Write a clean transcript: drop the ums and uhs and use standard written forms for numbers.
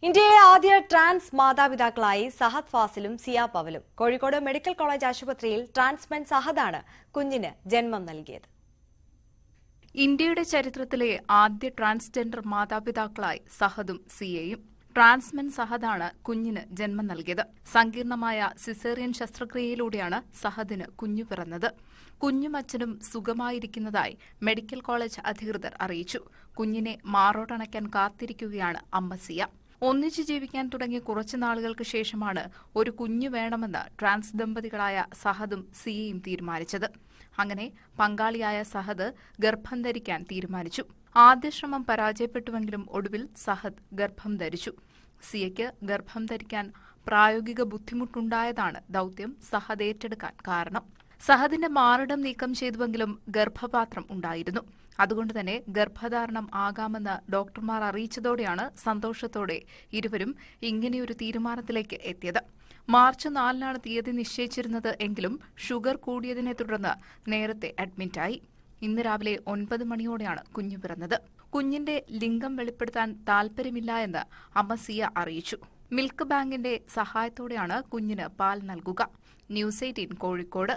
ഇന്ത്യയിലെ ആദ്യ ട്രാൻസ് മാതാപിതാക്കളായി സഹദ് ഫാസിലും സിയ പവലും. Kozhikode medical college ആശുപത്രിയിൽ ട്രാൻസ്മെൻ സഹദാണ് കുഞ്ഞിന് ജന്മം നൽകിയത്. ഇന്ത്യയുടെ ചരിത്രത്തിലെ ആദ്യ ട്രാൻസ്ജെൻഡർ മാതാപിതാക്കളായി സഹദും സിയയും. ട്രാൻസ്മെൻ സഹദാണ് കുഞ്ഞിന് ജന്മം നൽകിയത്. സങ്കീർണമായ സിസേറിയൻ ശസ്ത്രക്രിയയിലൂടെയാണ് സഹദിന് കുഞ്ഞു പിറന്നത്. കുഞ്ഞും അച്ഛനും സുഖമായിരിക്കുന്നതായി മെഡിക്കൽ കോളേജ് അധികൃതർ അറിയിച്ചു. കുഞ്ഞിനെ മാറോടണയ്ക്കാൻ കാത്തിരിക്കുകയാണ് അമ്മ സിയ. ഒന്നിച്ചു ജീവിക്കാൻ തുടങ്ങിയ കുറച്ചു നാളുകൾക്ക് ശേഷമാണ് ഒരു കുഞ്ഞു വേണമെന്ന് ട്രാൻസ് ദമ്പതികളായ സഹദും സിയയും തീരുമാനിച്ചത്. അങ്ങനെ പങ്കാളിയായ സഹദ് ഗർഭം ധരിക്കാൻ തീരുമാനിച്ചു. ആദ്യ ശ്രമം പരാജയപ്പെട്ടുവെങ്കിലും ഒടുവിൽ സഹദ് ഗർഭം ധരിച്ചു. സിയയ്ക്ക് ഗർഭം ധരിക്കാൻ പ്രായോഗിക ബുദ്ധിമുട്ടുണ്ടായതാണ് ദൌത്യം സഹദ് ഏറ്റെടുക്കാൻ കാരണം. സഹദിന്റെ മാറിടം നീക്കം ചെയ്തുവെങ്കിലും ഗർഭപാത്രം ഉണ്ടായിരുന്നു. അതുകൊണ്ട് തന്നെ ഗർഭധാരണം ആകാമെന്ന് ഡോക്ടർമാർ അറിയിച്ചതോടെയാണ് സന്തോഷത്തോടെ ഇരുവരും ഇങ്ങനെയൊരു തീരുമാനത്തിലേക്ക് എത്തിയത്. മാർച്ച് 4-നാണ് തീയതി നിശ്ചയിച്ചിരുന്നത് എങ്കിലും ഷുഗർ കൂടിയതിനെ തുടർന്ന് നേരത്തെ അഡ്മിറ്റായി. ഇന്ന് രാവിലെ 9 മണിയോടെയാണ് കുഞ്ഞു പിറന്നത്. കുഞ്ഞിന്റെ ലിംഗം വെളിപ്പെടുത്താൻ താൽപര്യമില്ല എന്ന് അമ്മ സിയ അറിയിച്ചു. മിൽക്ക് ബാങ്കിന്റെ സഹായത്തോടെയാണ് കുഞ്ഞിന് പാൽ നൽകുക. ന്യൂസ് 18 കോഴിക്കോട്.